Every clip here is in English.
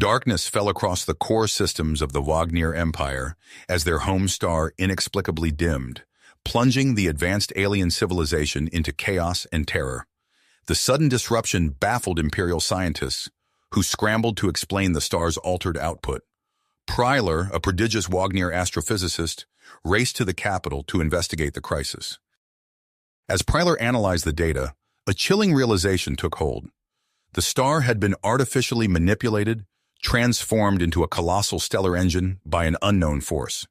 Darkness fell across the core systems of the Wagner Empire as their home star inexplicably dimmed, plunging the advanced alien civilization into chaos and terror. The sudden disruption baffled Imperial scientists, who scrambled to explain the star's altered output. Pryler, a prodigious Wagner astrophysicist, raced to the capital to investigate the crisis. As Pryler analyzed the data, a chilling realization took hold. The star had been artificially manipulated, transformed into a colossal stellar engine by an unknown force.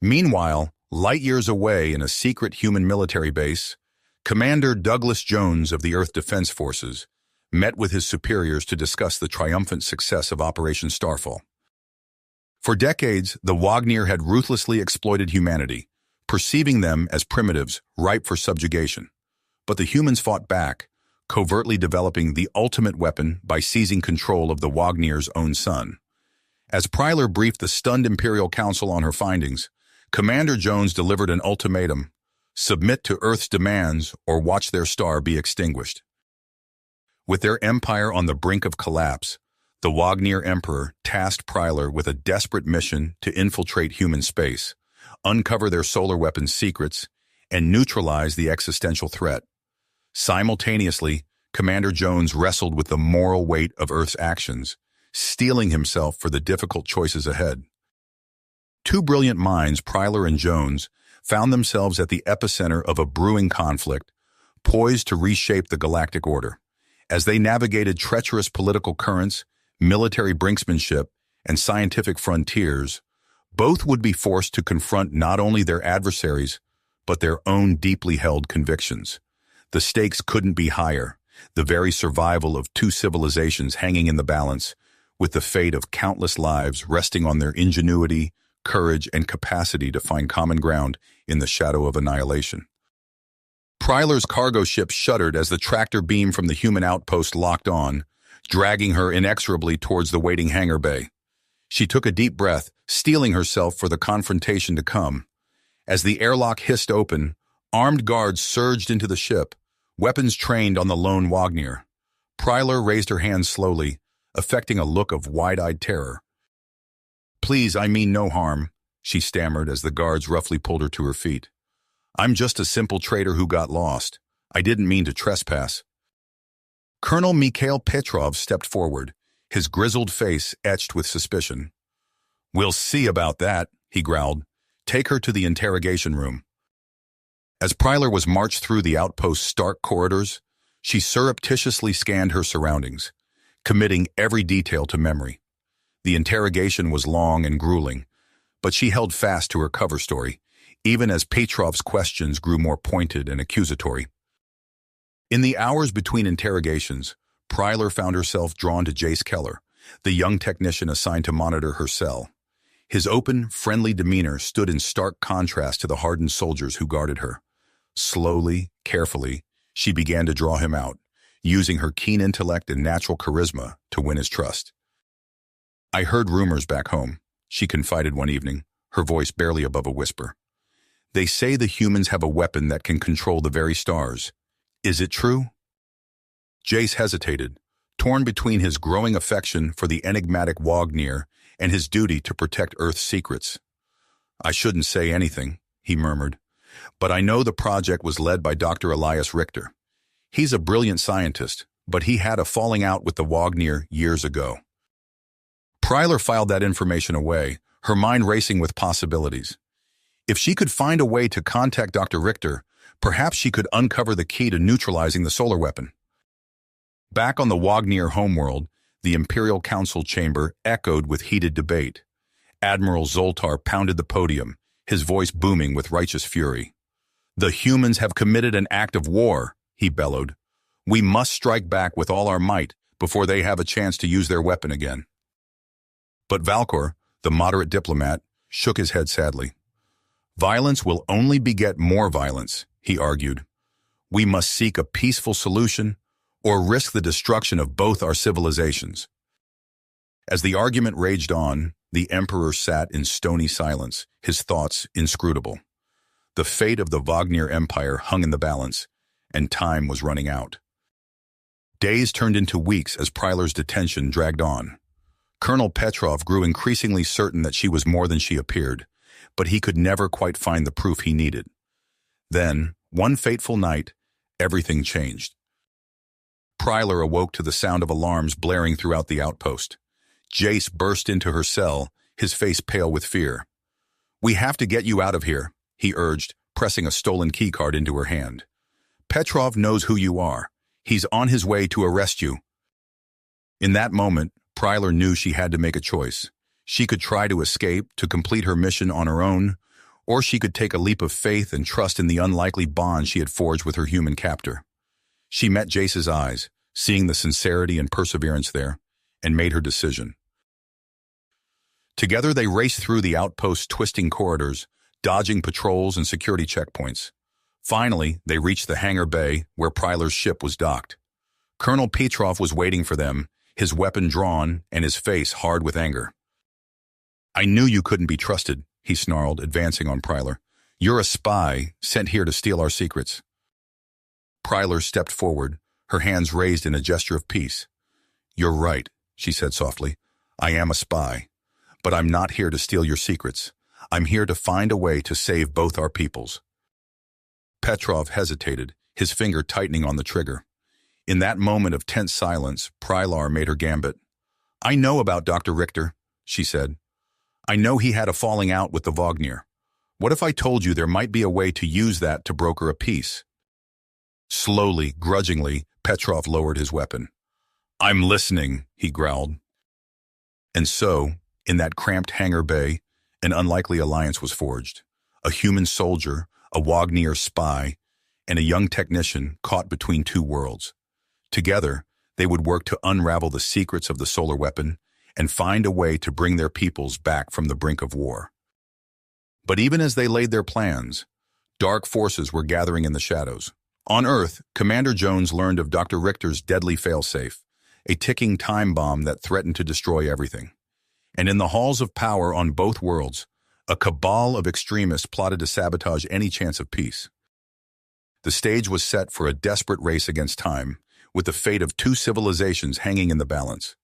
Meanwhile, light years away in a secret human military base, Commander Douglas Jones of the Earth Defense Forces met with his superiors to discuss the triumphant success of Operation Starfall. For decades, the Wagner had ruthlessly exploited humanity, perceiving them as primitives ripe for subjugation. But the humans fought back, covertly developing the ultimate weapon by seizing control of the Wagner's own sun. As Pryler briefed the stunned Imperial Council on her findings, Commander Jones delivered an ultimatum: submit to Earth's demands or watch their star be extinguished. With their empire on the brink of collapse, the Wagner Emperor tasked Pryler with a desperate mission to infiltrate human space, uncover their solar weapons' secrets, and neutralize the existential threat. Simultaneously, Commander Jones wrestled with the moral weight of Earth's actions, steeling himself for the difficult choices ahead. Two brilliant minds, Pryler and Jones, found themselves at the epicenter of a brewing conflict, poised to reshape the galactic order. As they navigated treacherous political currents, military brinksmanship, and scientific frontiers, both would be forced to confront not only their adversaries, but their own deeply held convictions. The stakes couldn't be higher, the very survival of two civilizations hanging in the balance, with the fate of countless lives resting on their ingenuity, courage, and capacity to find common ground in the shadow of annihilation. Pryler's cargo ship shuddered as the tractor beam from the human outpost locked on, dragging her inexorably towards the waiting hangar bay. She took a deep breath, steeling herself for the confrontation to come. As the airlock hissed open, armed guards surged into the ship, weapons trained on the lone Wagner. Pryler raised her hands slowly, affecting a look of wide-eyed terror. "Please, I mean no harm," she stammered as the guards roughly pulled her to her feet. "I'm just a simple trader who got lost. I didn't mean to trespass." Colonel Mikhail Petrov stepped forward, his grizzled face etched with suspicion. "We'll see about that," he growled. "Take her to the interrogation room." As Pryler was marched through the outpost's stark corridors, she surreptitiously scanned her surroundings, committing every detail to memory. The interrogation was long and grueling, but she held fast to her cover story, even as Petrov's questions grew more pointed and accusatory. In the hours between interrogations, Pryler found herself drawn to Jace Keller, the young technician assigned to monitor her cell. His open, friendly demeanor stood in stark contrast to the hardened soldiers who guarded her. Slowly, carefully, she began to draw him out, using her keen intellect and natural charisma to win his trust. "I heard rumors back home," she confided one evening, her voice barely above a whisper. "They say the humans have a weapon that can control the very stars. Is it true?" Jace hesitated, torn between his growing affection for the enigmatic Wagner and his duty to protect Earth's secrets. "I shouldn't say anything," he murmured, "but I know the project was led by Dr. Elias Richter. He's a brilliant scientist, but he had a falling out with the Wagner years ago." Pryler filed that information away, her mind racing with possibilities. If she could find a way to contact Dr. Richter, perhaps she could uncover the key to neutralizing the solar weapon. Back on the Wagner homeworld, the Imperial Council chamber echoed with heated debate. Admiral Zoltar pounded the podium, his voice booming with righteous fury. "The humans have committed an act of war," he bellowed. "We must strike back with all our might before they have a chance to use their weapon again." But Valkor, the moderate diplomat, shook his head sadly. "Violence will only beget more violence," he argued. "We must seek a peaceful solution or risk the destruction of both our civilizations." As the argument raged on, the Emperor sat in stony silence, his thoughts inscrutable. The fate of the Wagner Empire hung in the balance, and time was running out. Days turned into weeks as Pryler's detention dragged on. Colonel Petrov grew increasingly certain that she was more than she appeared, but he could never quite find the proof he needed. Then, one fateful night, everything changed. Prylar awoke to the sound of alarms blaring throughout the outpost. Jace burst into her cell, his face pale with fear. "We have to get you out of here," he urged, pressing a stolen keycard into her hand. "Petrov knows who you are. He's on his way to arrest you." In that moment, Prylar knew she had to make a choice. She could try to escape, to complete her mission on her own, or she could take a leap of faith and trust in the unlikely bond she had forged with her human captor. She met Jace's eyes, seeing the sincerity and perseverance there, and made her decision. Together they raced through the outpost's twisting corridors, dodging patrols and security checkpoints. Finally, they reached the hangar bay where Prylar's ship was docked. Colonel Petrov was waiting for them, his weapon drawn and his face hard with anger. "I knew you couldn't be trusted," he snarled, advancing on Prylar. "You're a spy, sent here to steal our secrets." Prylar stepped forward, her hands raised in a gesture of peace. "You're right," she said softly. "I am a spy. But I'm not here to steal your secrets. I'm here to find a way to save both our peoples." Petrov hesitated, his finger tightening on the trigger. In that moment of tense silence, Prylar made her gambit. "I know about Dr. Richter," she said. "I know he had a falling out with the Wagner. What if I told you there might be a way to use that to broker a peace?" Slowly, grudgingly, Petrov lowered his weapon. "I'm listening," he growled. And so, in that cramped hangar bay, an unlikely alliance was forged. A human soldier, a Wagner spy, and a young technician caught between two worlds. Together, they would work to unravel the secrets of the solar weapon and find a way to bring their peoples back from the brink of war. But even as they laid their plans, dark forces were gathering in the shadows. On Earth, Commander Jones learned of Dr. Richter's deadly failsafe, a ticking time bomb that threatened to destroy everything. And in the halls of power on both worlds, a cabal of extremists plotted to sabotage any chance of peace. The stage was set for a desperate race against time, with the fate of two civilizations hanging in the balance.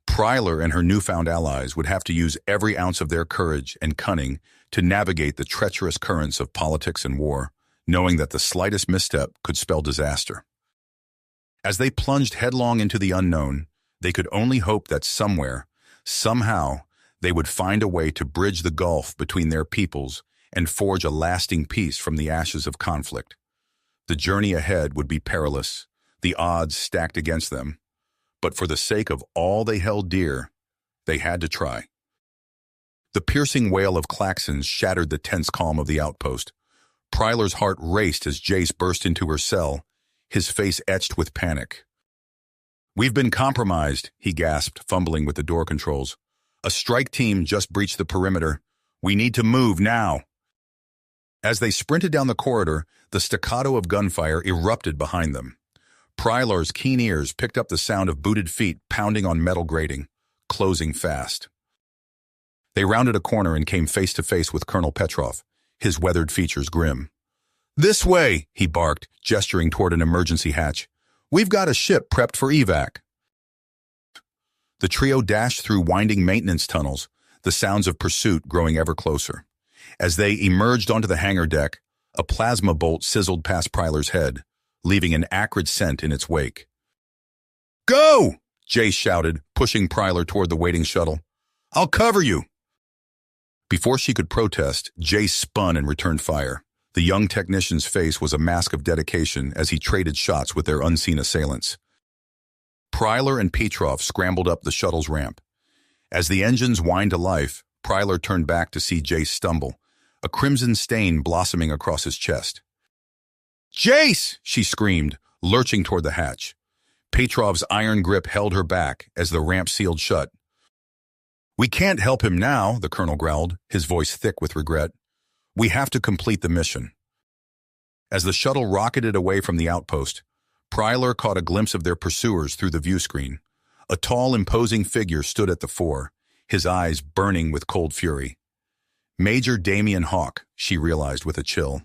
Prylar and her newfound allies would have to use every ounce of their courage and cunning to navigate the treacherous currents of politics and war, knowing that the slightest misstep could spell disaster. As they plunged headlong into the unknown, they could only hope that somewhere, somehow, they would find a way to bridge the gulf between their peoples and forge a lasting peace from the ashes of conflict. The journey ahead would be perilous, the odds stacked against them, but for the sake of all they held dear, they had to try. The piercing wail of klaxons shattered the tense calm of the outpost. Prylar's heart raced as Jace burst into her cell, his face etched with panic. "We've been compromised," he gasped, fumbling with the door controls. "A strike team just breached the perimeter. We need to move now." As they sprinted down the corridor, the staccato of gunfire erupted behind them. Prylar's keen ears picked up the sound of booted feet pounding on metal grating, closing fast. They rounded a corner and came face to face with Colonel Petrov, his weathered features grim. "This way," he barked, gesturing toward an emergency hatch. "We've got a ship prepped for evac." The trio dashed through winding maintenance tunnels, the sounds of pursuit growing ever closer. As they emerged onto the hangar deck, a plasma bolt sizzled past Prylar's head, leaving an acrid scent in its wake. "Go!" Jace shouted, pushing Prylar toward the waiting shuttle. "I'll cover you!" Before she could protest, Jace spun and returned fire. The young technician's face was a mask of dedication as he traded shots with their unseen assailants. Prylar and Petrov scrambled up the shuttle's ramp. As the engines whined to life, Prylar turned back to see Jace stumble, a crimson stain blossoming across his chest. "Jace!" she screamed, lurching toward the hatch. Petrov's iron grip held her back as the ramp sealed shut. "We can't help him now," the colonel growled, his voice thick with regret. "We have to complete the mission." As the shuttle rocketed away from the outpost, Prylar caught a glimpse of their pursuers through the view screen. A tall, imposing figure stood at the fore, his eyes burning with cold fury. Major Damian Hawk, she realized with a chill.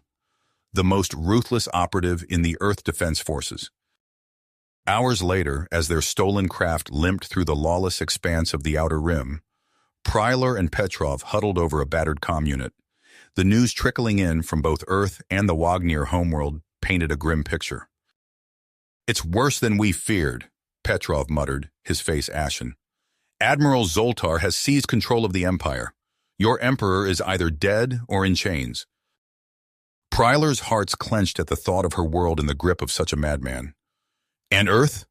The most ruthless operative in the Earth Defense Forces. Hours later, as their stolen craft limped through the lawless expanse of the Outer Rim, Prylar and Petrov huddled over a battered comm unit. The news trickling in from both Earth and the Wagner homeworld painted a grim picture. "It's worse than we feared," Petrov muttered, his face ashen. "Admiral Zoltar has seized control of the Empire. Your Emperor is either dead or in chains." Prylar's hearts clenched at the thought of her world in the grip of such a madman. And Earth?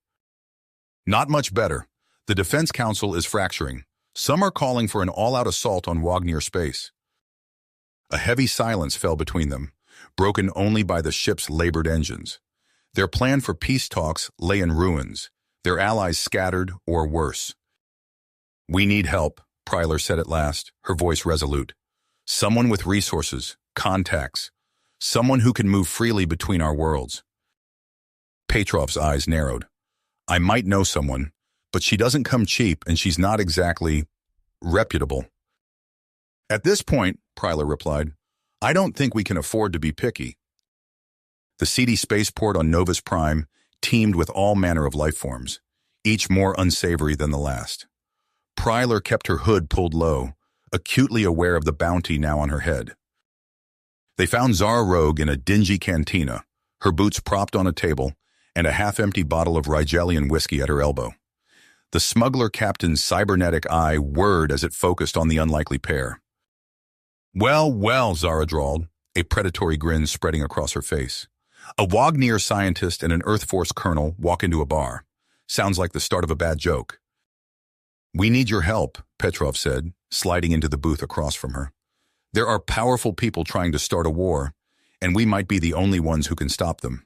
Not much better. The Defense Council is fracturing. Some are calling for an all-out assault on Wagner space. A heavy silence fell between them, broken only by the ship's labored engines. Their plan for peace talks lay in ruins, their allies scattered or worse. "We need help," Prylar said at last, her voice resolute. "Someone with resources, contacts, someone who can move freely between our worlds." Petrov's eyes narrowed. "I might know someone, but she doesn't come cheap and she's not exactly reputable." "At this point," Prylar replied, "I don't think we can afford to be picky." The seedy spaceport on Novus Prime teemed with all manner of life forms, each more unsavory than the last. Prylar kept her hood pulled low, acutely aware of the bounty now on her head. They found Zara Rogue in a dingy cantina, her boots propped on a table, and a half-empty bottle of Rigelian whiskey at her elbow. The smuggler captain's cybernetic eye whirred as it focused on the unlikely pair. "Well, well," Zara drawled, a predatory grin spreading across her face. "A Wagner scientist and an Earth Force colonel walk into a bar. Sounds like the start of a bad joke." "We need your help," Petrov said, sliding into the booth across from her. "There are powerful people trying to start a war, and we might be the only ones who can stop them."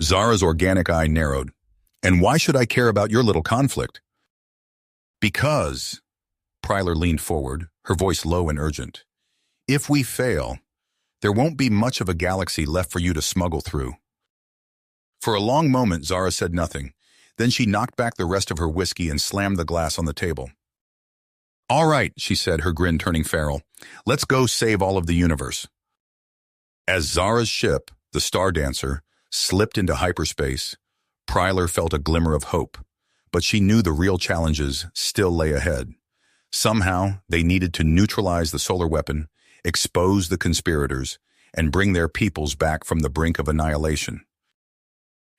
Zara's organic eye narrowed. "And why should I care about your little conflict?" "Because," Prylar leaned forward, her voice low and urgent, "if we fail, there won't be much of a galaxy left for you to smuggle through." For a long moment, Zara said nothing. Then she knocked back the rest of her whiskey and slammed the glass on the table. "All right," she said, her grin turning feral. "Let's go save all of the universe." As Zara's ship, the Star Dancer, slipped into hyperspace, Prylar felt a glimmer of hope, but she knew the real challenges still lay ahead. Somehow, they needed to neutralize the solar weapon, expose the conspirators, and bring their peoples back from the brink of annihilation.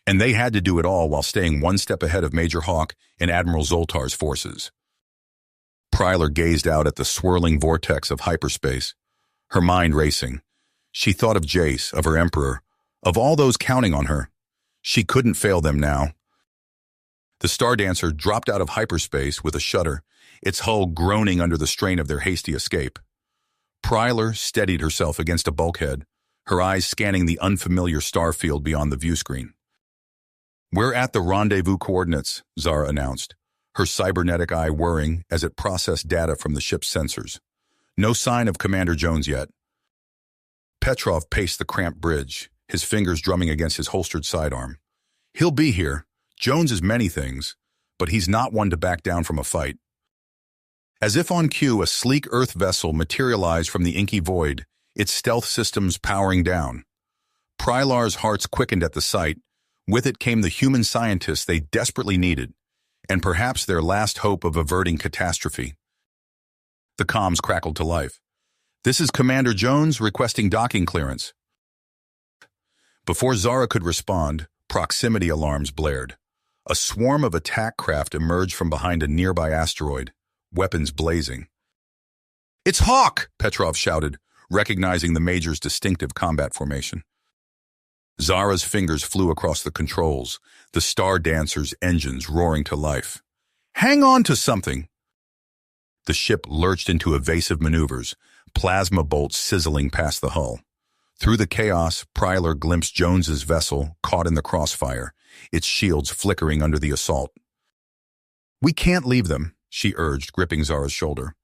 And they had to do it all while staying one step ahead of Major Hawk and Admiral Zoltar's forces. Prylar gazed out at the swirling vortex of hyperspace, her mind racing. She thought of Jace, of her Emperor, of all those counting on her. She couldn't fail them now. The Star Dancer dropped out of hyperspace with a shudder, its hull groaning under the strain of their hasty escape. Prylar steadied herself against a bulkhead, her eyes scanning the unfamiliar star field beyond the viewscreen. "We're at the rendezvous coordinates," Zara announced, her cybernetic eye whirring as it processed data from the ship's sensors. "No sign of Commander Jones yet." Petrov paced the cramped bridge, his fingers drumming against his holstered sidearm. "He'll be here. Jones is many things, but he's not one to back down from a fight." As if on cue, a sleek Earth vessel materialized from the inky void, its stealth systems powering down. Prylar's hearts quickened at the sight. With it came the human scientists they desperately needed, and perhaps their last hope of averting catastrophe. The comms crackled to life. "This is Commander Jones requesting docking clearance." Before Zara could respond, proximity alarms blared. A swarm of attack craft emerged from behind a nearby asteroid, weapons blazing. "It's Hawk!" Petrov shouted, recognizing the Major's distinctive combat formation. Zara's fingers flew across the controls, the Star Dancer's engines roaring to life. "Hang on to something!" The ship lurched into evasive maneuvers, plasma bolts sizzling past the hull. Through the chaos, Prylar glimpsed Jones's vessel, caught in the crossfire, its shields flickering under the assault. "We can't leave them," she urged, gripping Zara's shoulder.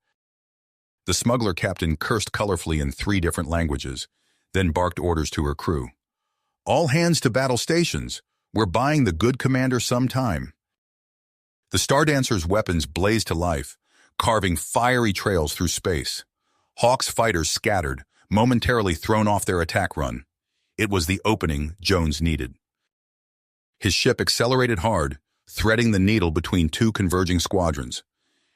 The smuggler captain cursed colorfully in 3 different languages, then barked orders to her crew. "All hands to battle stations. We're buying the good commander some time." The Star Dancer's weapons blazed to life, carving fiery trails through space. Hawk's fighters scattered, momentarily thrown off their attack run. It was the opening Jones needed. His ship accelerated hard, threading the needle between two converging squadrons.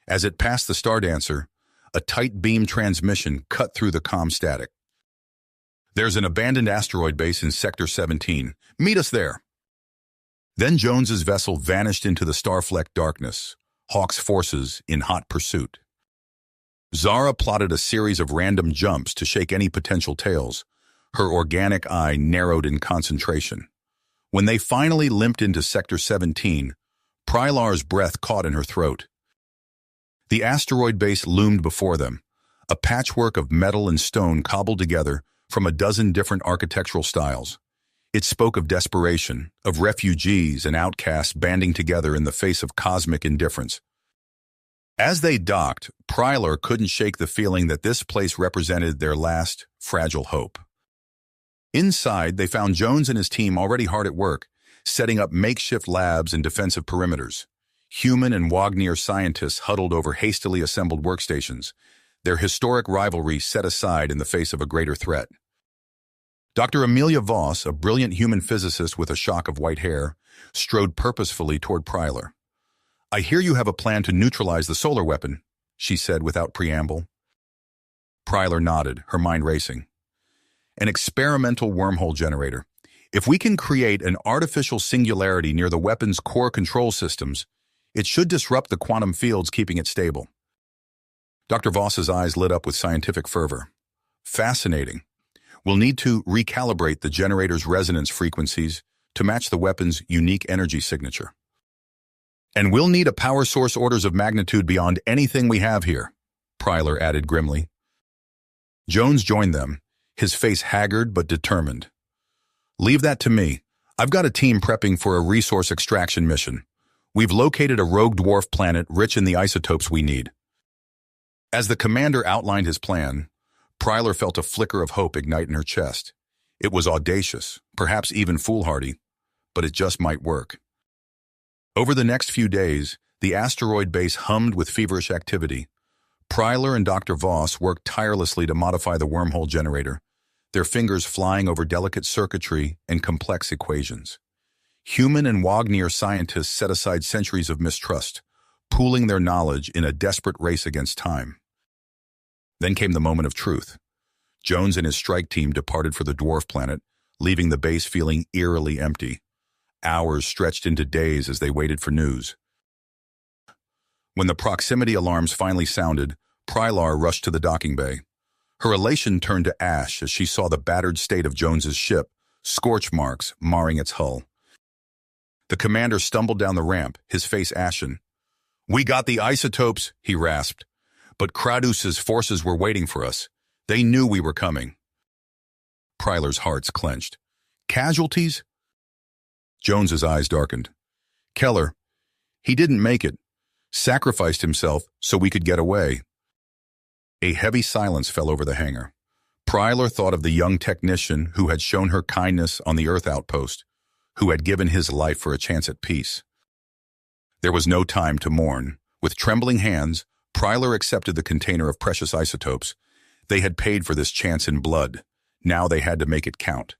As it passed the Stardancer, a tight beam transmission cut through the comm static. "There's an abandoned asteroid base in Sector 17. Meet us there." Then Jones's vessel vanished into the star-flecked darkness, Hawk's forces in hot pursuit. Zara plotted a series of random jumps to shake any potential tails, her organic eye narrowed in concentration. When they finally limped into Sector 17, Prylar's breath caught in her throat. The asteroid base loomed before them, a patchwork of metal and stone cobbled together from a dozen different architectural styles. It spoke of desperation, of refugees and outcasts banding together in the face of cosmic indifference. As they docked, Prylar couldn't shake the feeling that this place represented their last, fragile hope. Inside, they found Jones and his team already hard at work, setting up makeshift labs and defensive perimeters. Human and Wagner scientists huddled over hastily assembled workstations, their historic rivalry set aside in the face of a greater threat. Dr. Amelia Voss, a brilliant human physicist with a shock of white hair, strode purposefully toward Prylar. "I hear you have a plan to neutralize the solar weapon," she said without preamble. Prylar nodded, her mind racing. "An experimental wormhole generator. If we can create an artificial singularity near the weapon's core control systems, it should disrupt the quantum fields, keeping it stable." Dr. Voss's eyes lit up with scientific fervor. "Fascinating. We'll need to recalibrate the generator's resonance frequencies to match the weapon's unique energy signature. And we'll need a power source orders of magnitude beyond anything we have here," Prylar added grimly. Jones joined them, his face haggard but determined. "Leave that to me. I've got a team prepping for a resource extraction mission. We've located a rogue dwarf planet rich in the isotopes we need." As the commander outlined his plan, Prylar felt a flicker of hope ignite in her chest. It was audacious, perhaps even foolhardy, but it just might work. Over the next few days, the asteroid base hummed with feverish activity. Prylar and Dr. Voss worked tirelessly to modify the wormhole generator, their fingers flying over delicate circuitry and complex equations. Human and Wagner scientists set aside centuries of mistrust, pooling their knowledge in a desperate race against time. Then came the moment of truth. Jones and his strike team departed for the dwarf planet, leaving the base feeling eerily empty. Hours stretched into days as they waited for news. When the proximity alarms finally sounded, Prylar rushed to the docking bay. Her elation turned to ash as she saw the battered state of Jones's ship, scorch marks marring its hull. The commander stumbled down the ramp, his face ashen. "We got the isotopes," he rasped. "But Kradus's forces were waiting for us. They knew we were coming." Prylar's hearts clenched. "Casualties?" Jones's eyes darkened. "Keller, he didn't make it. Sacrificed himself so we could get away." A heavy silence fell over the hangar. Prylar thought of the young technician who had shown her kindness on the Earth outpost, who had given his life for a chance at peace. There was no time to mourn. With trembling hands, Prylar accepted the container of precious isotopes. They had paid for this chance in blood. Now they had to make it count.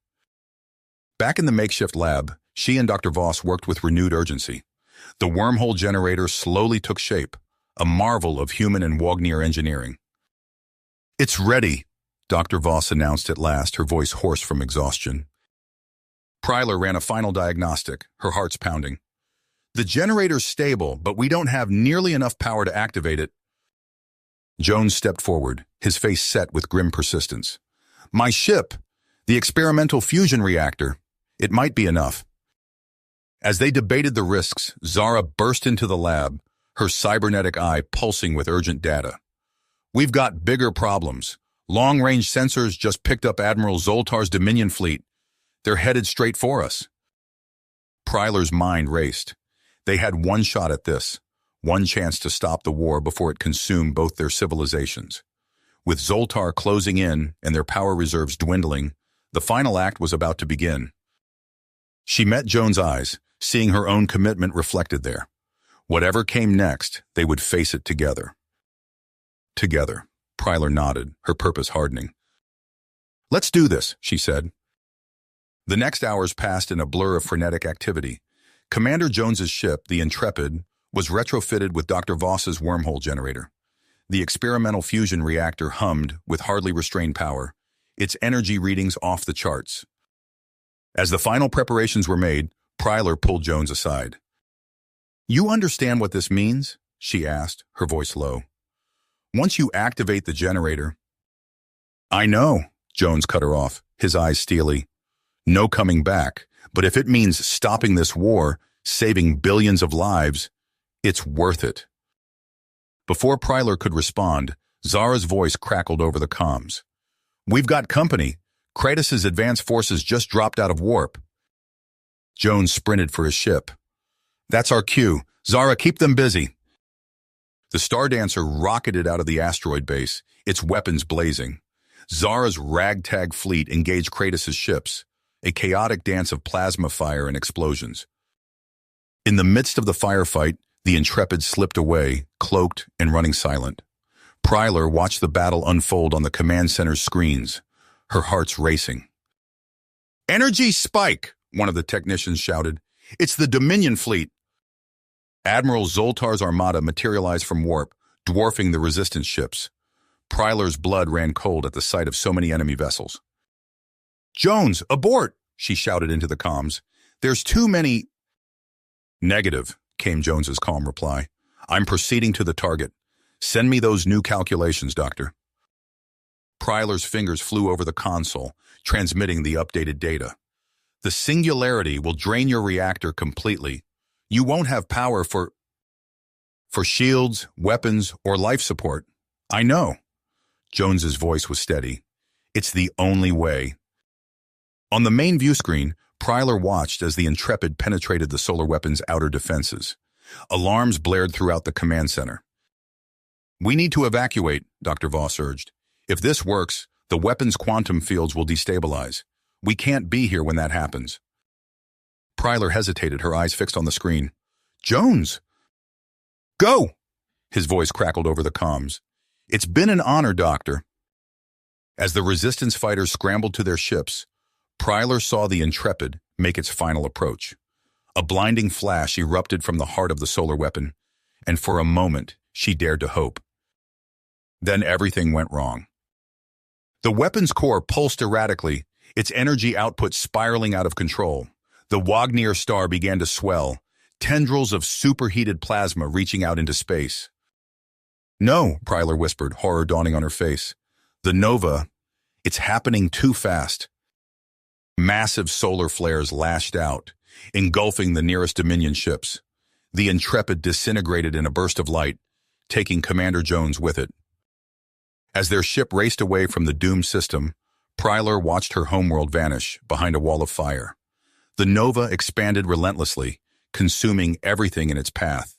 Back in the makeshift lab, she and Dr. Voss worked with renewed urgency. The wormhole generator slowly took shape, a marvel of human and Wagner engineering. "It's ready," Dr. Voss announced at last, her voice hoarse from exhaustion. Prylar ran a final diagnostic, her heart's pounding. "The generator's stable, but we don't have nearly enough power to activate it." Jones stepped forward, his face set with grim persistence. "My ship, the experimental fusion reactor, it might be enough." As they debated the risks, Zara burst into the lab, her cybernetic eye pulsing with urgent data. "We've got bigger problems. Long-range sensors just picked up Admiral Zoltar's Dominion fleet. They're headed straight for us." Prylar's mind raced. They had one shot at this, one chance to stop the war before it consumed both their civilizations. With Zoltar closing in and their power reserves dwindling, the final act was about to begin. She met Joan's eyes, seeing her own commitment reflected there. Whatever came next, they would face it together. Together, Prylar nodded, her purpose hardening. "Let's do this," she said. The next hours passed in a blur of frenetic activity. Commander Jones's ship, the Intrepid, was retrofitted with Dr. Voss's wormhole generator. The experimental fusion reactor hummed with hardly restrained power, its energy readings off the charts. As the final preparations were made, Pryler pulled Jones aside. "You understand what this means?" she asked, her voice low. "Once you activate the generator—" "I know," Jones cut her off, his eyes steely. "No coming back, but if it means stopping this war, saving billions of lives, it's worth it." Before Pryler could respond, Zara's voice crackled over the comms. "We've got company. Kratos' advanced forces just dropped out of warp." Jones sprinted for his ship. "That's our cue. Zara, keep them busy." The Star Dancer rocketed out of the asteroid base, its weapons blazing. Zara's ragtag fleet engaged Kratos' ships, a chaotic dance of plasma fire and explosions. In the midst of the firefight, the Intrepid slipped away, cloaked and running silent. Pryler watched the battle unfold on the command center's screens, her heart's racing. "Energy spike!" one of the technicians shouted. "It's the Dominion fleet." Admiral Zoltar's armada materialized from warp, dwarfing the resistance ships. Pryler's blood ran cold at the sight of so many enemy vessels. "Jones, abort!" she shouted into the comms. "There's too many—" "Negative," came Jones's calm reply. "I'm proceeding to the target. Send me those new calculations, Doctor." Pryler's fingers flew over the console, transmitting the updated data. "The singularity will drain your reactor completely. You won't have power for shields, weapons, or life support." "I know." Jones's voice was steady. "It's the only way." On the main view screen, Pryler watched as the Intrepid penetrated the solar weapon's outer defenses. Alarms blared throughout the command center. "We need to evacuate," Dr. Voss urged. "If this works, the weapon's quantum fields will destabilize. We can't be here when that happens." Pryler hesitated, her eyes fixed on the screen. "Jones!" "Go!" His voice crackled over the comms. "It's been an honor, Doctor." As the resistance fighters scrambled to their ships, Pryler saw the Intrepid make its final approach. A blinding flash erupted from the heart of the solar weapon, and for a moment she dared to hope. Then everything went wrong. The weapon's core pulsed erratically, its energy output spiraling out of control. The Wagner star began to swell, tendrils of superheated plasma reaching out into space. "No," Pryler whispered, horror dawning on her face. "The Nova, it's happening too fast." Massive solar flares lashed out, engulfing the nearest Dominion ships. The Intrepid disintegrated in a burst of light, taking Commander Jones with it. As their ship raced away from the doomed system, Pryler watched her homeworld vanish behind a wall of fire. The Nova expanded relentlessly, consuming everything in its path.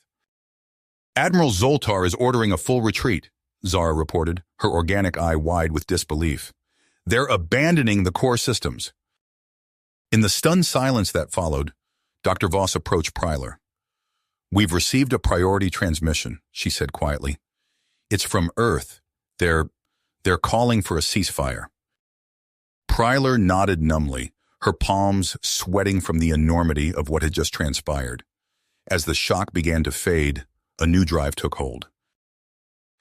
"Admiral Zoltar is ordering a full retreat," Zara reported, her organic eye wide with disbelief. "They're abandoning the core systems." In the stunned silence that followed, Dr. Voss approached Pryler. "We've received a priority transmission," she said quietly. "It's from Earth. They're calling for a ceasefire." Pryler nodded numbly, her palms sweating from the enormity of what had just transpired. As the shock began to fade, a new drive took hold.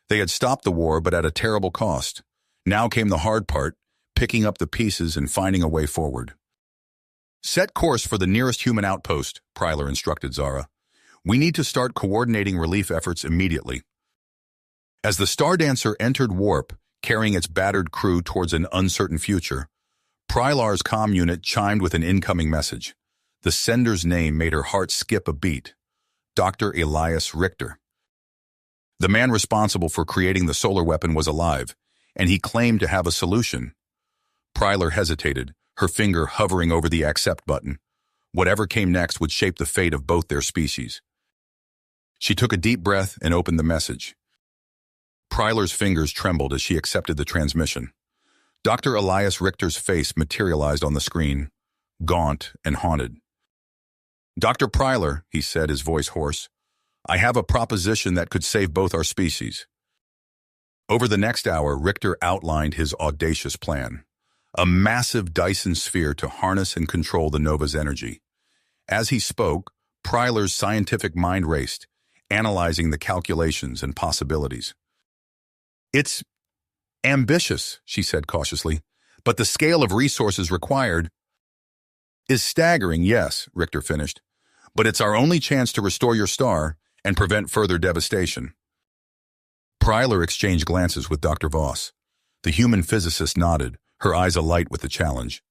They had stopped the war, but at a terrible cost. Now came the hard part, picking up the pieces and finding a way forward. "Set course for the nearest human outpost," Pryler instructed Zara. "We need to start coordinating relief efforts immediately." As the Star Dancer entered warp, carrying its battered crew towards an uncertain future, Prylar's comm unit chimed with an incoming message. The sender's name made her heart skip a beat. Dr. Elias Richter. The man responsible for creating the solar weapon was alive, and he claimed to have a solution. Pryler hesitated, her finger hovering over the accept button. Whatever came next would shape the fate of both their species. She took a deep breath and opened the message. Pryler's fingers trembled as she accepted the transmission. Dr. Elias Richter's face materialized on the screen, gaunt and haunted. "Dr. Pryler," he said, his voice hoarse, "I have a proposition that could save both our species." Over the next hour, Richter outlined his audacious plan. A massive Dyson sphere to harness and control the Nova's energy. As he spoke, Pryler's scientific mind raced, analyzing the calculations and possibilities. "It's ambitious," she said cautiously, "but the scale of resources required is staggering." "Yes," Richter finished, "but it's our only chance to restore your star and prevent further devastation." Pryler exchanged glances with Dr. Voss. The human physicist nodded, her eyes alight with the challenge.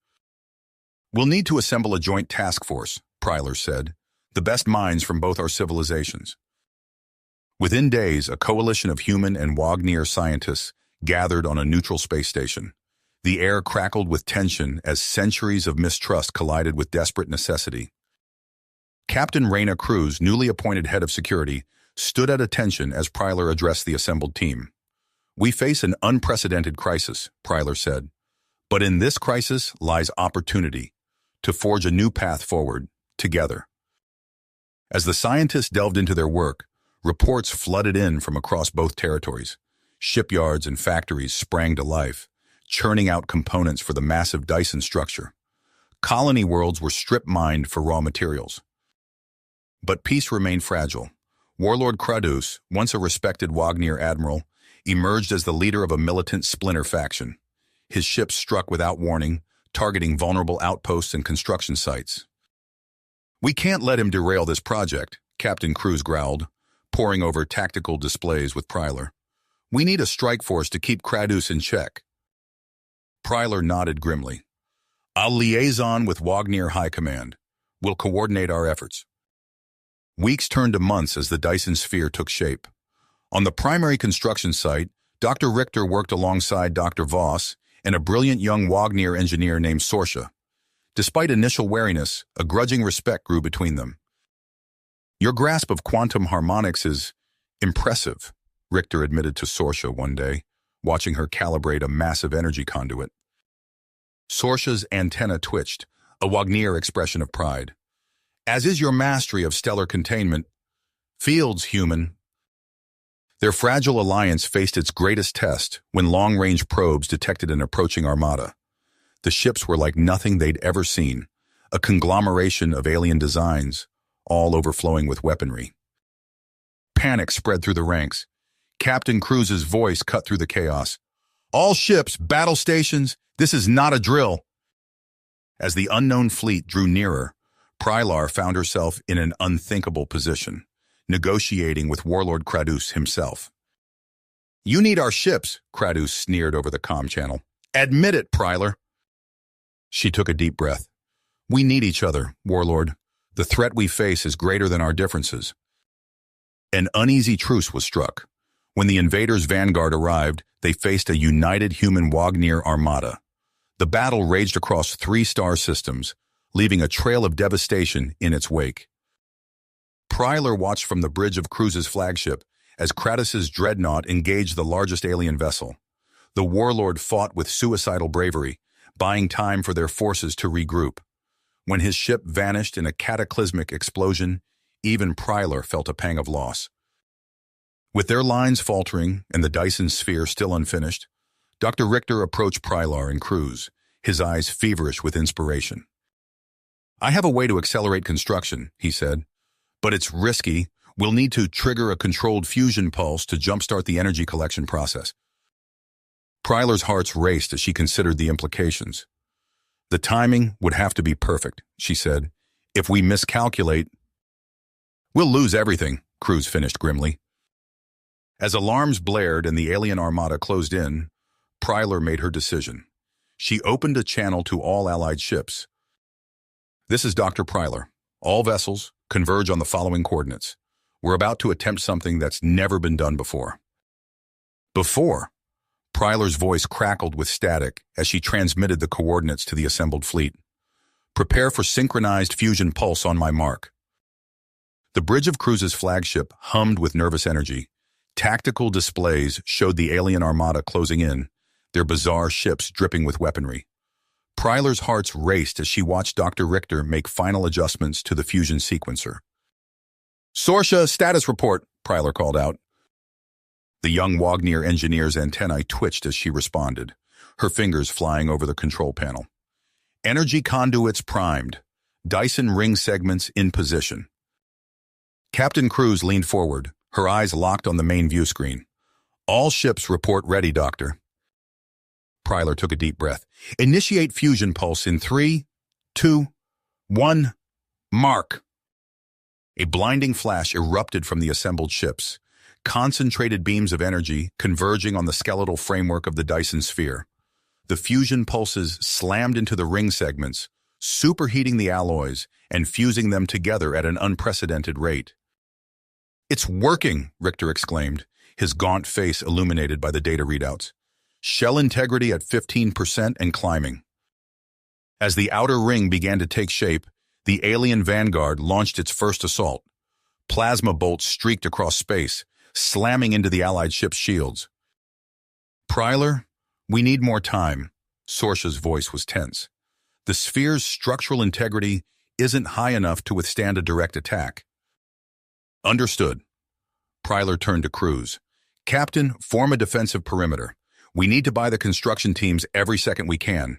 "We'll need to assemble a joint task force," Pryler said, "the best minds from both our civilizations." Within days, a coalition of human and Wagner scientists gathered on a neutral space station. The air crackled with tension as centuries of mistrust collided with desperate necessity. Captain Raina Cruz, newly appointed head of security, stood at attention as Pryler addressed the assembled team. "We face an unprecedented crisis," Pryler said. "But in this crisis lies opportunity to forge a new path forward, together." As the scientists delved into their work, reports flooded in from across both territories. Shipyards and factories sprang to life, churning out components for the massive Dyson structure. Colony worlds were strip-mined for raw materials. But peace remained fragile. Warlord Kradus, once a respected Wagner admiral, emerged as the leader of a militant splinter faction. His ships struck without warning, targeting vulnerable outposts and construction sites. "We can't let him derail this project," Captain Cruz growled, poring over tactical displays with Pryler. "We need a strike force to keep Kradus in check." Pryler nodded grimly. "I'll liaison with Wagner High Command. We'll coordinate our efforts." Weeks turned to months as the Dyson sphere took shape. On the primary construction site, Dr. Richter worked alongside Dr. Voss and a brilliant young Wagner engineer named Sorsha. Despite initial wariness, a grudging respect grew between them. "Your grasp of quantum harmonics is impressive," Richter admitted to Sorsha one day, watching her calibrate a massive energy conduit. Sorsha's antenna twitched, a Wagner expression of pride. "As is your mastery of stellar containment. Fields, human." Their fragile alliance faced its greatest test when long-range probes detected an approaching armada. The ships were like nothing they'd ever seen, a conglomeration of alien designs, all overflowing with weaponry. Panic spread through the ranks. Captain Cruz's voice cut through the chaos. "All ships, battle stations, this is not a drill." As the unknown fleet drew nearer, Pryler found herself in an unthinkable position, negotiating with Warlord Kradus himself. "You need our ships," Kradus sneered over the comm channel. "Admit it, Pryler." She took a deep breath. "We need each other, Warlord. The threat we face is greater than our differences." An uneasy truce was struck. When the invaders' vanguard arrived, they faced a united human Wagner armada. The battle raged across 3 star systems, leaving a trail of devastation in its wake. Pryler watched from the bridge of Cruz's flagship as Kradus's dreadnought engaged the largest alien vessel. The warlord fought with suicidal bravery, buying time for their forces to regroup. When his ship vanished in a cataclysmic explosion, even Pryler felt a pang of loss. With their lines faltering and the Dyson sphere still unfinished, Dr. Richter approached Pryler and Cruz, his eyes feverish with inspiration. "I have a way to accelerate construction," he said, "but it's risky. We'll need to trigger a controlled fusion pulse to jumpstart the energy collection process." Pryler's heart raced as she considered the implications. "The timing would have to be perfect," she said. "If we miscalculate, we'll lose everything," Cruz finished grimly. As alarms blared and the alien armada closed in, Pryler made her decision. She opened a channel to all allied ships. "This is Dr. Pryler. All vessels, converge on the following coordinates. We're about to attempt something that's never been done before." Before? Pryler's voice crackled with static as she transmitted the coordinates to the assembled fleet. "Prepare for synchronized fusion pulse on my mark." The bridge of Cruz's flagship hummed with nervous energy. Tactical displays showed the alien armada closing in, their bizarre ships dripping with weaponry. Pryler's heart raced as she watched Dr. Richter make final adjustments to the fusion sequencer. "Sorsha, status report," Pryler called out. The young Wagner engineer's antennae twitched as she responded, her fingers flying over the control panel. "Energy conduits primed. Dyson ring segments in position." Captain Cruz leaned forward, her eyes locked on the main view screen. All ships report ready, Doctor. Pryler took a deep breath. Initiate fusion pulse in 3, 2, 1, mark. A blinding flash erupted from the assembled ships, concentrated beams of energy converging on the skeletal framework of the Dyson sphere. The fusion pulses slammed into the ring segments, superheating the alloys and fusing them together at an unprecedented rate. It's working, Richter exclaimed, his gaunt face illuminated by the data readouts. Shell integrity at 15% and climbing. As the outer ring began to take shape, the alien vanguard launched its first assault. Plasma bolts streaked across space, slamming into the Allied ship's shields. Pryler, we need more time. Sorsha's voice was tense. The sphere's structural integrity isn't high enough to withstand a direct attack. Understood. Pryler turned to Cruz. Captain, form a defensive perimeter. We need to buy the construction teams every second we can.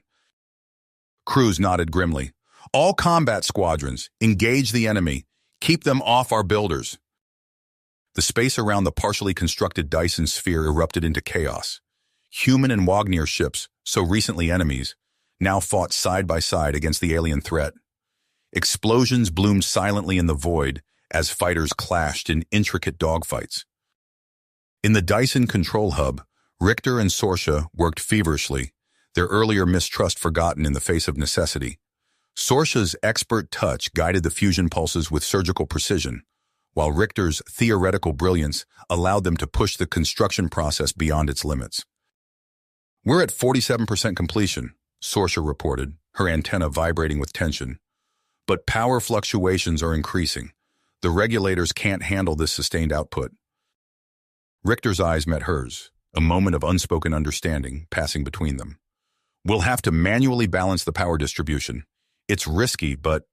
Cruz nodded grimly. All combat squadrons, engage the enemy. Keep them off our builders. The space around the partially constructed Dyson sphere erupted into chaos. Human and Wagner ships, so recently enemies, now fought side by side against the alien threat. Explosions bloomed silently in the void as fighters clashed in intricate dogfights. In the Dyson control hub, Richter and Sorsha worked feverishly, their earlier mistrust forgotten in the face of necessity. Sorsha's expert touch guided the fusion pulses with surgical precision, while Richter's theoretical brilliance allowed them to push the construction process beyond its limits. We're at 47% completion, Sorsha reported, her antenna vibrating with tension. But power fluctuations are increasing. The regulators can't handle this sustained output. Richter's eyes met hers, a moment of unspoken understanding passing between them. We'll have to manually balance the power distribution. It's risky, but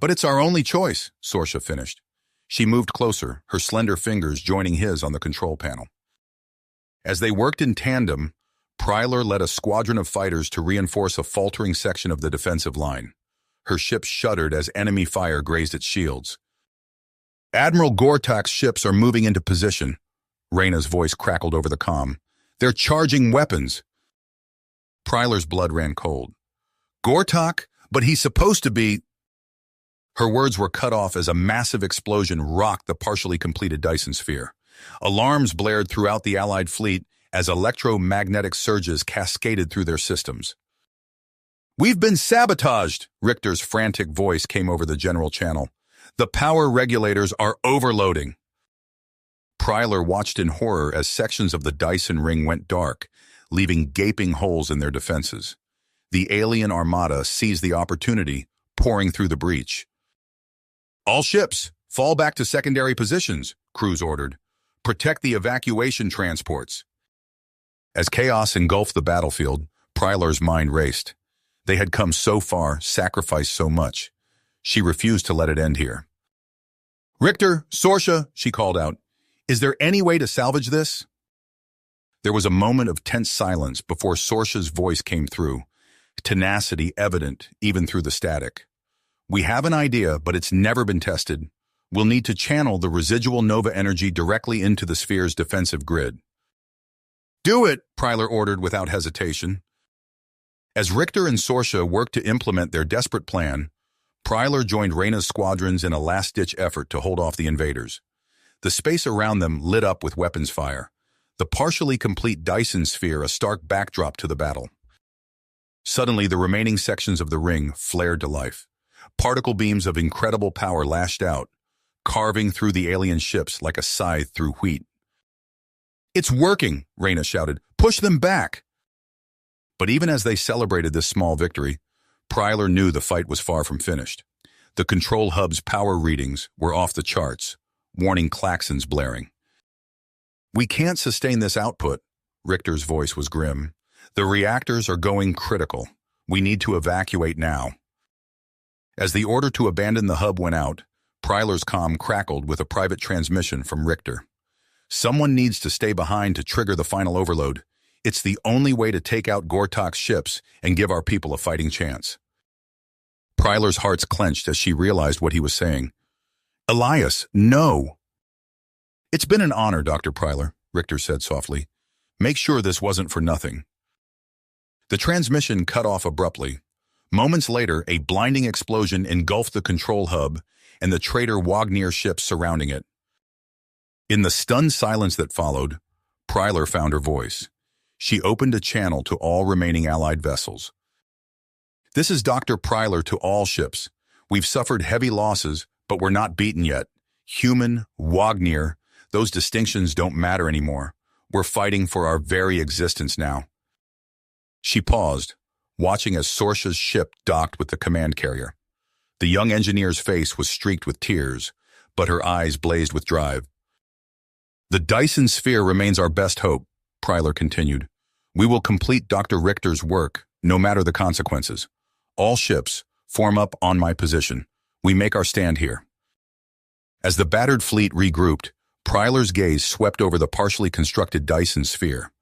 it's our only choice, Sorsha finished. She moved closer, her slender fingers joining his on the control panel. As they worked in tandem, Pryler led a squadron of fighters to reinforce a faltering section of the defensive line. Her ship shuddered as enemy fire grazed its shields. Admiral Gortak's ships are moving into position. Reyna's voice crackled over the comm. They're charging weapons. Pryler's blood ran cold. Gortak? But he's supposed to be... Her words were cut off as a massive explosion rocked the partially completed Dyson sphere. Alarms blared throughout the Allied fleet as electromagnetic surges cascaded through their systems. We've been sabotaged, Richter's frantic voice came over the general channel. The power regulators are overloading. Pryler watched in horror as sections of the Dyson ring went dark, leaving gaping holes in their defenses. The alien armada seized the opportunity, pouring through the breach. All ships, fall back to secondary positions, Cruz ordered. Protect the evacuation transports. As chaos engulfed the battlefield, Pryler's mind raced. They had come so far, sacrificed so much. She refused to let it end here. Richter, Sorsha, she called out. Is there any way to salvage this? There was a moment of tense silence before Sorsha's voice came through, tenacity evident even through the static. We have an idea, but it's never been tested. We'll need to channel the residual nova energy directly into the sphere's defensive grid. Do it, Pryler ordered without hesitation. As Richter and Sorsha worked to implement their desperate plan, Pryler joined Reyna's squadrons in a last-ditch effort to hold off the invaders. The space around them lit up with weapons fire, the partially complete Dyson sphere a stark backdrop to the battle. Suddenly, the remaining sections of the ring flared to life. Particle beams of incredible power lashed out, carving through the alien ships like a scythe through wheat. It's working, Reyna shouted. Push them back! But even as they celebrated this small victory, Pryler knew the fight was far from finished. The control hub's power readings were off the charts, warning klaxons blaring. We can't sustain this output, Richter's voice was grim. The reactors are going critical. We need to evacuate now. As the order to abandon the hub went out, Pryler's comm crackled with a private transmission from Richter. Someone needs to stay behind to trigger the final overload. It's the only way to take out Gortak's ships and give our people a fighting chance. Pryler's hearts clenched as she realized what he was saying. Elias, no! It's been an honor, Dr. Pryler, Richter said softly. Make sure this wasn't for nothing. The transmission cut off abruptly. Moments later, a blinding explosion engulfed the control hub and the traitor Wagner ships surrounding it. In the stunned silence that followed, Pryler found her voice. She opened a channel to all remaining Allied vessels. This is Dr. Pryler to all ships. We've suffered heavy losses, but we're not beaten yet. Human, Wagner, those distinctions don't matter anymore. We're fighting for our very existence now. She paused, watching as Sorsha's ship docked with the command carrier. The young engineer's face was streaked with tears, but her eyes blazed with drive. The Dyson sphere remains our best hope, Pryler continued. We will complete Dr. Richter's work, no matter the consequences. All ships, form up on my position. We make our stand here. As the battered fleet regrouped, Pryler's gaze swept over the partially constructed Dyson sphere.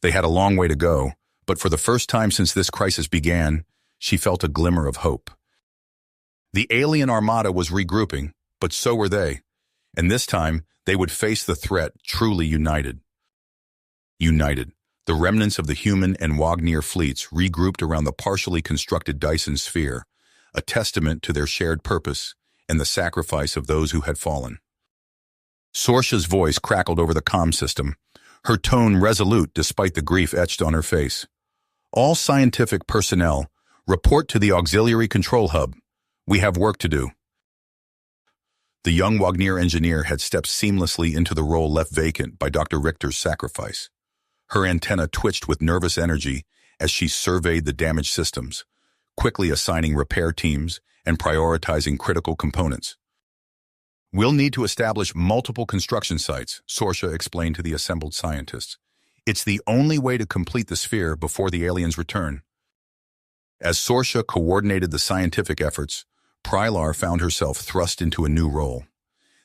They had a long way to go, but for the first time since this crisis began, she felt a glimmer of hope. The alien armada was regrouping, but so were they, and this time they would face the threat truly united. United, the remnants of the human and Wagner fleets regrouped around the partially constructed Dyson sphere, a testament to their shared purpose and the sacrifice of those who had fallen. Sorsha's voice crackled over the comm system, her tone resolute despite the grief etched on her face. All scientific personnel, report to the auxiliary control hub. We have work to do. The young Wagner engineer had stepped seamlessly into the role left vacant by Dr. Richter's sacrifice. Her antenna twitched with nervous energy as she surveyed the damaged systems, quickly assigning repair teams and prioritizing critical components. We'll need to establish multiple construction sites, Sorsha explained to the assembled scientists. It's the only way to complete the sphere before the aliens return. As Sorsha coordinated the scientific efforts, Pryler found herself thrust into a new role.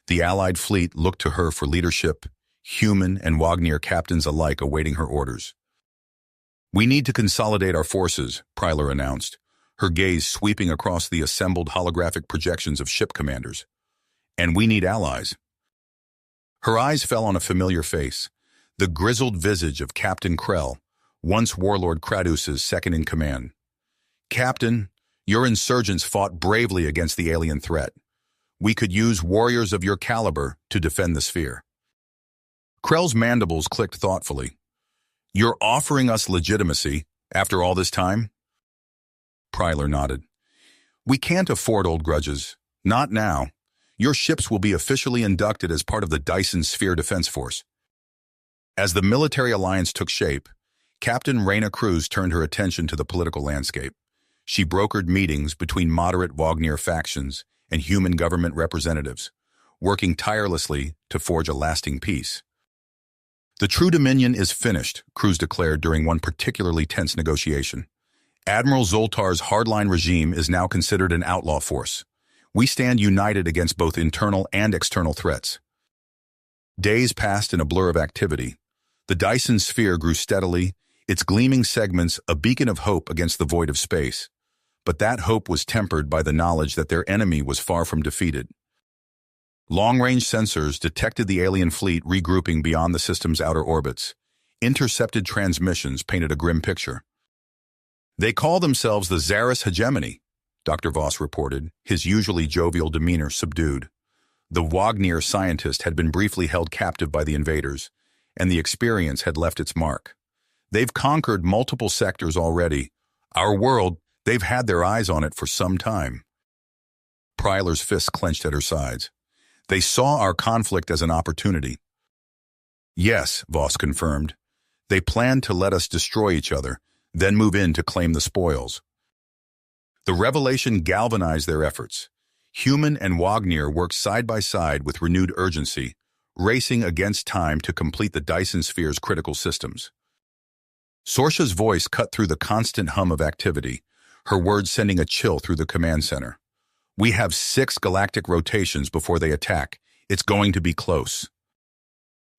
The Allied fleet looked to her for leadership, human and Wagner captains alike awaiting her orders. We need to consolidate our forces, Pryler announced, her gaze sweeping across the assembled holographic projections of ship commanders. And we need allies. Her eyes fell on a familiar face, the grizzled visage of Captain Krell, once Warlord Kratus's second-in-command. Captain, your insurgents fought bravely against the alien threat. We could use warriors of your caliber to defend the sphere. Krell's mandibles clicked thoughtfully. You're offering us legitimacy after all this time? Pryler nodded. We can't afford old grudges. Not now. Your ships will be officially inducted as part of the Dyson Sphere Defense Force. As the military alliance took shape, Captain Reyna Cruz turned her attention to the political landscape. She brokered meetings between moderate Wagner factions and human government representatives, working tirelessly to forge a lasting peace. The true dominion is finished, Cruz declared during one particularly tense negotiation. Admiral Zoltar's hardline regime is now considered an outlaw force. We stand united against both internal and external threats. Days passed in a blur of activity. The Dyson sphere grew steadily, its gleaming segments a beacon of hope against the void of space. But that hope was tempered by the knowledge that their enemy was far from defeated. Long-range sensors detected the alien fleet regrouping beyond the system's outer orbits. Intercepted transmissions painted a grim picture. They call themselves the Zaris Hegemony, Dr. Voss reported, his usually jovial demeanor subdued. The Wagner scientist had been briefly held captive by the invaders, and the experience had left its mark. They've conquered multiple sectors already. Our world, they've had their eyes on it for some time. Pryler's fists clenched at her sides. They saw our conflict as an opportunity. Yes, Voss confirmed. They planned to let us destroy each other, then move in to claim the spoils. The revelation galvanized their efforts. Human and Wagner worked side by side with renewed urgency, racing against time to complete the Dyson sphere's critical systems. Sorsha's voice cut through the constant hum of activity, her words sending a chill through the command center. We have 6 galactic rotations before they attack. It's going to be close.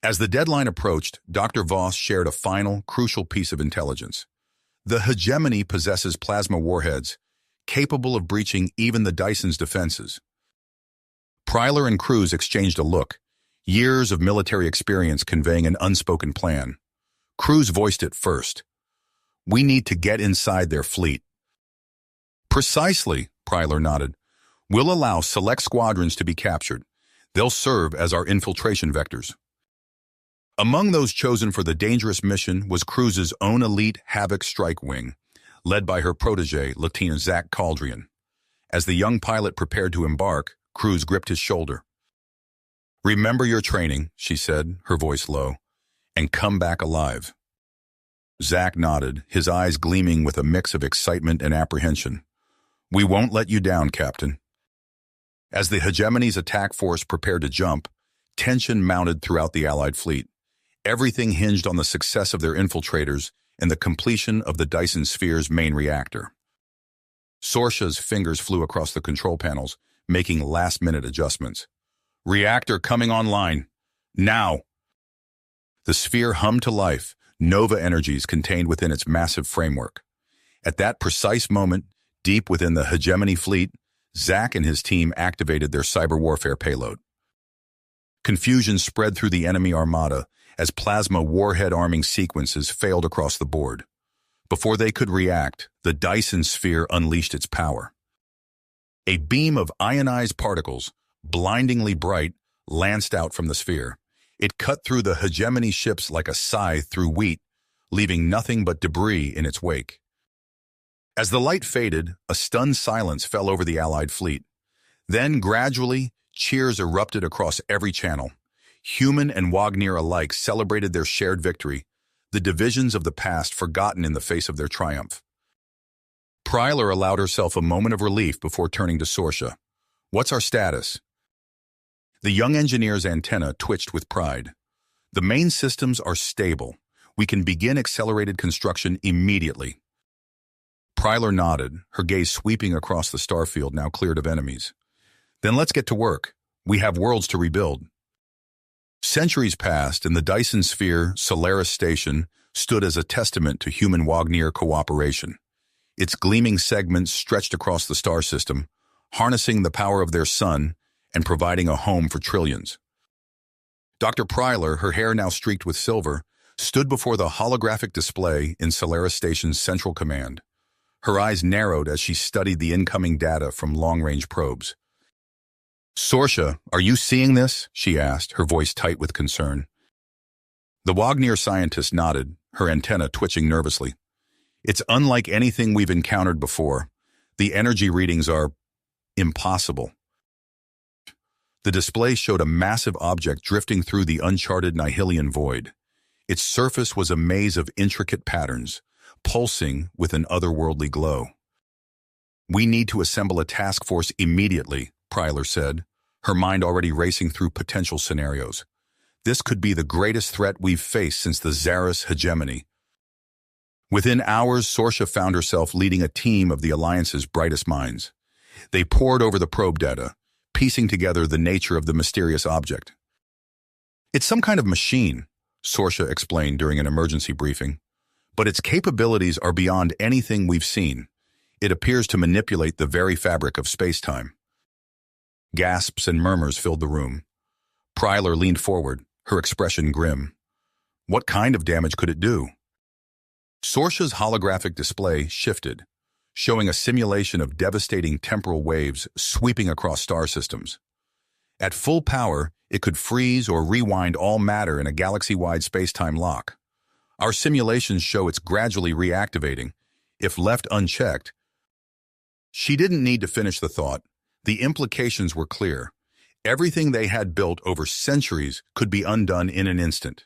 As the deadline approached, Dr. Voss shared a final, crucial piece of intelligence. The hegemony possesses plasma warheads, capable of breaching even the Dyson's defenses. Pryler and Cruz exchanged a look, years of military experience conveying an unspoken plan. Cruz voiced it first. "We need to get inside their fleet." "Precisely," Pryler nodded. "We'll allow select squadrons to be captured. They'll serve as our infiltration vectors." Among those chosen for the dangerous mission was Cruz's own elite Havoc strike wing, led by her protege, Lieutenant Zach Caldrian. As the young pilot prepared to embark, Cruz gripped his shoulder. "Remember your training," she said, her voice low, "and come back alive." Zach nodded, his eyes gleaming with a mix of excitement and apprehension. "We won't let you down, Captain." As the Hegemony's attack force prepared to jump, tension mounted throughout the Allied fleet. Everything hinged on the success of their infiltrators and the completion of the Dyson Sphere's main reactor. Sorsha's fingers flew across the control panels, making last-minute adjustments. "Reactor coming online. Now!" The sphere hummed to life, nova energies contained within its massive framework. At that precise moment, deep within the Hegemony fleet, Zach and his team activated their cyber warfare payload. Confusion spread through the enemy armada as plasma warhead arming sequences failed across the board. Before they could react, the Dyson Sphere unleashed its power. A beam of ionized particles, blindingly bright, lanced out from the sphere. It cut through the Hegemony ships like a scythe through wheat, leaving nothing but debris in its wake. As the light faded, a stunned silence fell over the Allied fleet. Then, gradually, cheers erupted across every channel. Human and Wagner alike celebrated their shared victory, the divisions of the past forgotten in the face of their triumph. Pryler allowed herself a moment of relief before turning to Sorsha. "What's our status?" The young engineer's antenna twitched with pride. "The main systems are stable. We can begin accelerated construction immediately." Pryler nodded, her gaze sweeping across the starfield now cleared of enemies. "Then let's get to work. We have worlds to rebuild." Centuries passed, and the Dyson Sphere Solaris Station stood as a testament to human Wagner cooperation. Its gleaming segments stretched across the star system, harnessing the power of their sun and providing a home for trillions. Dr. Pryler, her hair now streaked with silver, stood before the holographic display in Solaris Station's central command. Her eyes narrowed as she studied the incoming data from long-range probes. "Sorsha, are you seeing this?" she asked, her voice tight with concern. The Wagner scientist nodded, her antenna twitching nervously. "It's unlike anything we've encountered before. The energy readings are impossible." The display showed a massive object drifting through the uncharted Nihilian void. Its surface was a maze of intricate patterns, pulsing with an otherworldly glow. "We need to assemble a task force immediately," Pryler said, her mind already racing through potential scenarios. "This could be the greatest threat we've faced since the Zaris Hegemony." Within hours, Sorsha found herself leading a team of the Alliance's brightest minds. They pored over the probe data, piecing together the nature of the mysterious object. "It's some kind of machine," Sorsha explained during an emergency briefing. "But its capabilities are beyond anything we've seen. It appears to manipulate the very fabric of space-time." Gasps and murmurs filled the room. Pryler leaned forward, her expression grim. What kind of damage could it do? Sorsha's holographic display shifted, showing a simulation of devastating temporal waves sweeping across star systems. At full power, it could freeze or rewind all matter in a galaxy-wide space-time lock. Our simulations show it's gradually reactivating. If left unchecked, she didn't need to finish the thought. The implications were clear. Everything they had built over centuries could be undone in an instant.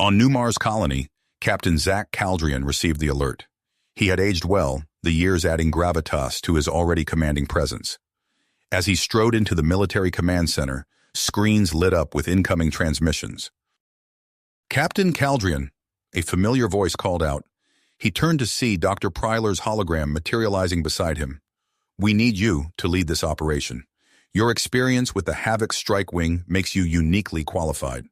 On New Mars Colony, Captain Zach Caldrian received the alert. He had aged well, the years adding gravitas to his already commanding presence. As he strode into the military command center, screens lit up with incoming transmissions. "Captain Caldrian," a familiar voice called out. He turned to see Dr. Pryler's hologram materializing beside him. "We need you to lead this operation. Your experience with the Havoc strike wing makes you uniquely qualified."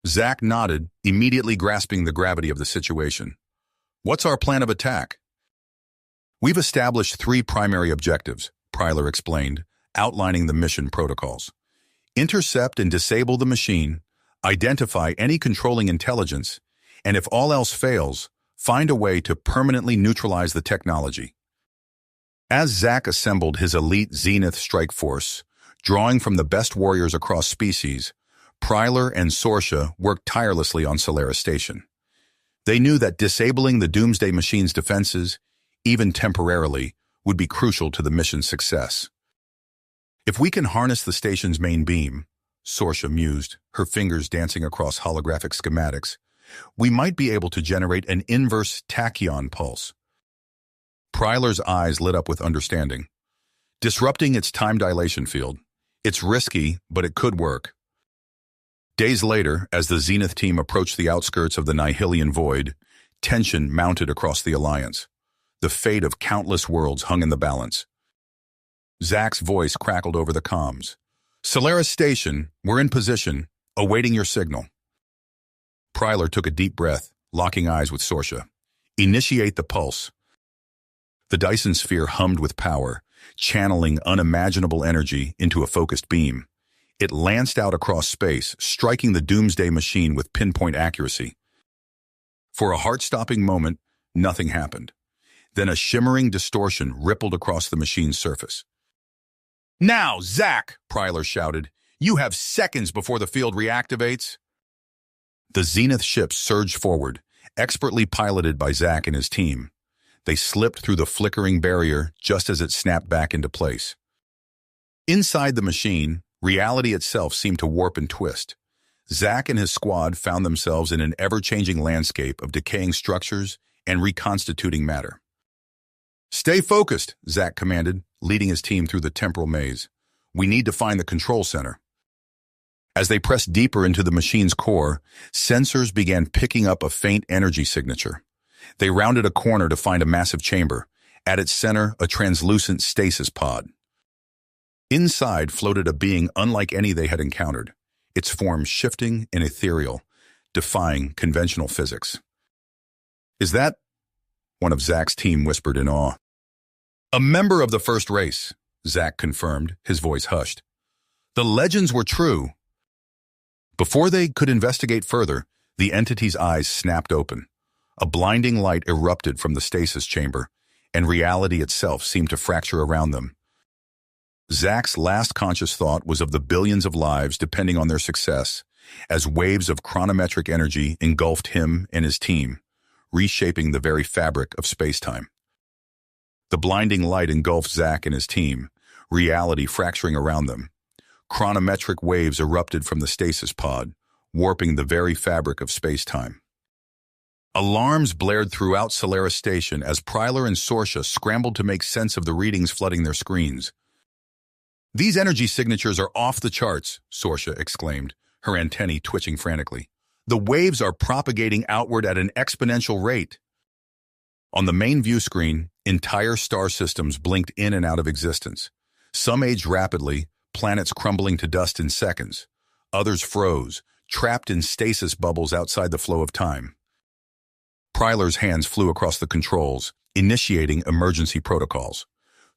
Zach nodded, immediately grasping the gravity of the situation. "What's our plan of attack?" "We've established 3 primary objectives," Pryler explained, outlining the mission protocols. Intercept and disable the machine, identify any controlling intelligence, and if all else fails, find a way to permanently neutralize the technology. As Zack assembled his elite Zenith strike force, drawing from the best warriors across species, Prylar and Sorsha worked tirelessly on Solaris Station. They knew that disabling the Doomsday Machine's defenses, even temporarily, would be crucial to the mission's success. If we can harness the station's main beam, Sorsha mused, her fingers dancing across holographic schematics, we might be able to generate an inverse tachyon pulse. Prylar's eyes lit up with understanding. Disrupting its time dilation field. It's risky, but it could work. Days later, as the Zenith team approached the outskirts of the Nihilian void, tension mounted across the Alliance. The fate of countless worlds hung in the balance. Zack's voice crackled over the comms. Solaris Station, we're in position, awaiting your signal. Prylar took a deep breath, locking eyes with Sorsha. Initiate the pulse. The Dyson sphere hummed with power, channeling unimaginable energy into a focused beam. It lanced out across space, striking the Doomsday Machine with pinpoint accuracy. For a heart-stopping moment, nothing happened. Then a shimmering distortion rippled across the machine's surface. Now, Zack, Prylar shouted, you have seconds before the field reactivates. The Zenith ships surged forward, expertly piloted by Zack and his team. They slipped through the flickering barrier just as it snapped back into place. Inside the machine, reality itself seemed to warp and twist. Zack and his squad found themselves in an ever-changing landscape of decaying structures and reconstituting matter. Stay focused, Zack commanded, leading his team through the temporal maze. We need to find the control center. As they pressed deeper into the machine's core, sensors began picking up a faint energy signature. They rounded a corner to find a massive chamber. At its center, a translucent stasis pod. Inside floated a being unlike any they had encountered, its form shifting and ethereal, defying conventional physics. Is that? One of Zack's team whispered in awe. A member of the first race, Zack confirmed, his voice hushed. The legends were true. Before they could investigate further, the entity's eyes snapped open. A blinding light erupted from the stasis chamber, and reality itself seemed to fracture around them. Zack's last conscious thought was of the billions of lives depending on their success, as waves of chronometric energy engulfed him and his team, reshaping the very fabric of space-time. The blinding light engulfed Zack and his team, reality fracturing around them. Chronometric waves erupted from the stasis pod, warping the very fabric of space-time. Alarms blared throughout Solaris Station as Prylar and Sorsha scrambled to make sense of the readings flooding their screens. These energy signatures are off the charts, Sorsha exclaimed, her antennae twitching frantically. The waves are propagating outward at an exponential rate. On the main view screen, entire star systems blinked in and out of existence. Some aged rapidly, planets crumbling to dust in seconds. Others froze, trapped in stasis bubbles outside the flow of time. Prylar's hands flew across the controls, initiating emergency protocols.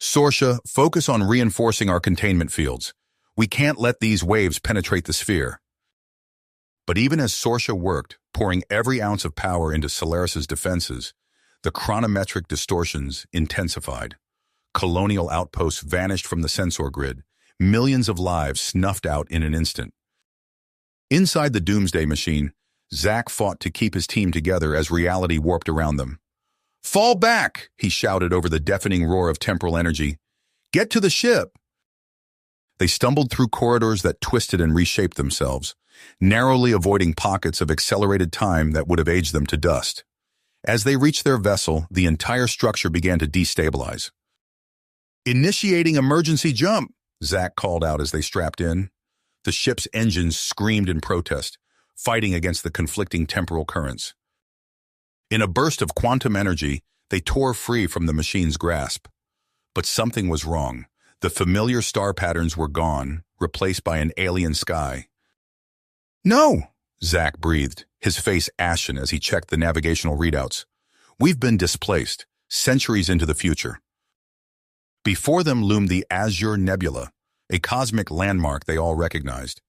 Sorsha, focus on reinforcing our containment fields. We can't let these waves penetrate the sphere. But even as Sorsha worked, pouring every ounce of power into Solaris's defenses, the chronometric distortions intensified. Colonial outposts vanished from the sensor grid, millions of lives snuffed out in an instant. Inside the Doomsday Machine, Zack fought to keep his team together as reality warped around them. Fall back, he shouted over the deafening roar of temporal energy. Get to the ship. They stumbled through corridors that twisted and reshaped themselves, narrowly avoiding pockets of accelerated time that would have aged them to dust. As they reached their vessel, the entire structure began to destabilize. Initiating emergency jump, Zack called out as they strapped in. The ship's engines screamed in protest, fighting against the conflicting temporal currents. In a burst of quantum energy, they tore free from the machine's grasp. But something was wrong. The familiar star patterns were gone, replaced by an alien sky. No, Zack breathed, his face ashen as he checked the navigational readouts. We've been displaced, centuries into the future. Before them loomed the Azure Nebula, a cosmic landmark they all recognized.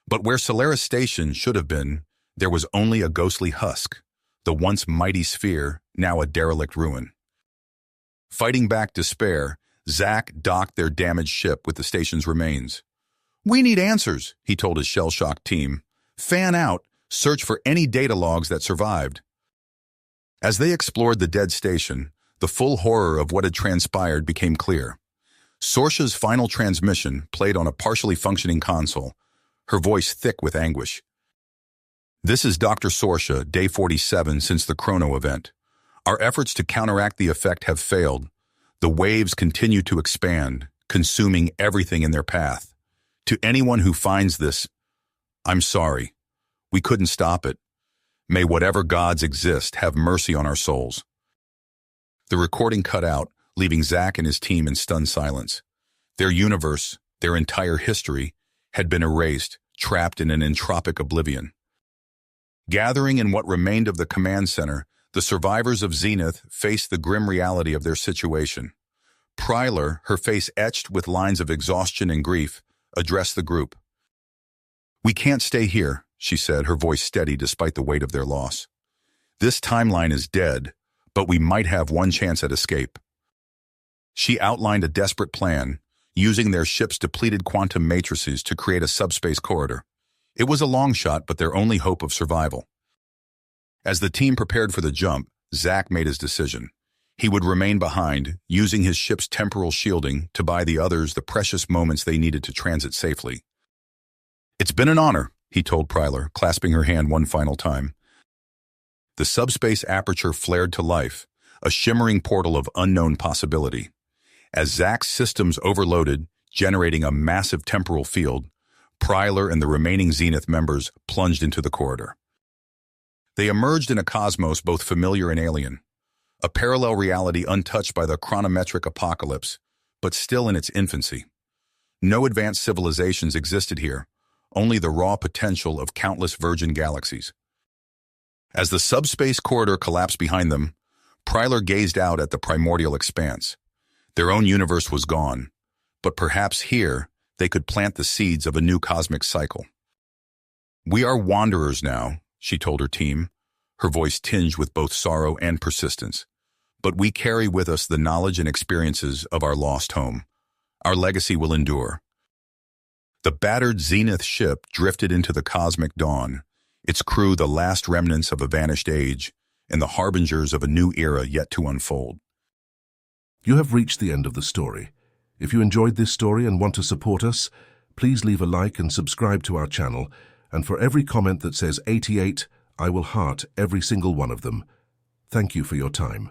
But where Solaris Station should have been, there was only a ghostly husk, the once mighty sphere, now a derelict ruin. Fighting back despair, Zack docked their damaged ship with the station's remains. "We need answers," he told his shell-shocked team. "Fan out, search for any data logs that survived." As they explored the dead station, the full horror of what had transpired became clear. Sorcia's final transmission played on a partially functioning console, her voice thick with anguish. "This is Dr. Sorcia, day 47 since the Chrono event. Our efforts to counteract the effect have failed. The waves continue to expand, consuming everything in their path. To anyone who finds this, I'm sorry. We couldn't stop it. May whatever gods exist have mercy on our souls." The recording cut out, leaving Zack and his team in stunned silence. Their universe, their entire history, had been erased, trapped in an entropic oblivion. Gathering in what remained of the command center, the survivors of Zenith faced the grim reality of their situation. Prylar, her face etched with lines of exhaustion and grief, addressed the group. "We can't stay here," she said, her voice steady despite the weight of their loss. "This timeline is dead, but we might have one chance at escape." She outlined a desperate plan, using their ship's depleted quantum matrices to create a subspace corridor. It was a long shot, but their only hope of survival. As the team prepared for the jump, Zack made his decision. He would remain behind, using his ship's temporal shielding to buy the others the precious moments they needed to transit safely. "It's been an honor," he told Prylar, clasping her hand one final time. The subspace aperture flared to life, a shimmering portal of unknown possibility. As Zack's systems overloaded, generating a massive temporal field, Prylar and the remaining Zenith members plunged into the corridor. They emerged in a cosmos both familiar and alien, a parallel reality untouched by the chronometric apocalypse, but still in its infancy. No advanced civilizations existed here, only the raw potential of countless virgin galaxies. As the subspace corridor collapsed behind them, Prylar gazed out at the primordial expanse. Their own universe was gone, but perhaps here they could plant the seeds of a new cosmic cycle. "We are wanderers now," she told her team, her voice tinged with both sorrow and persistence. "But we carry with us the knowledge and experiences of our lost home. Our legacy will endure." The battered Zenith ship drifted into the cosmic dawn, its crew the last remnants of a vanished age, and the harbingers of a new era yet to unfold. You have reached the end of the story. If you enjoyed this story and want to support us, please leave a like and subscribe to our channel, and for every comment that says 88, I will heart every single one of them. Thank you for your time.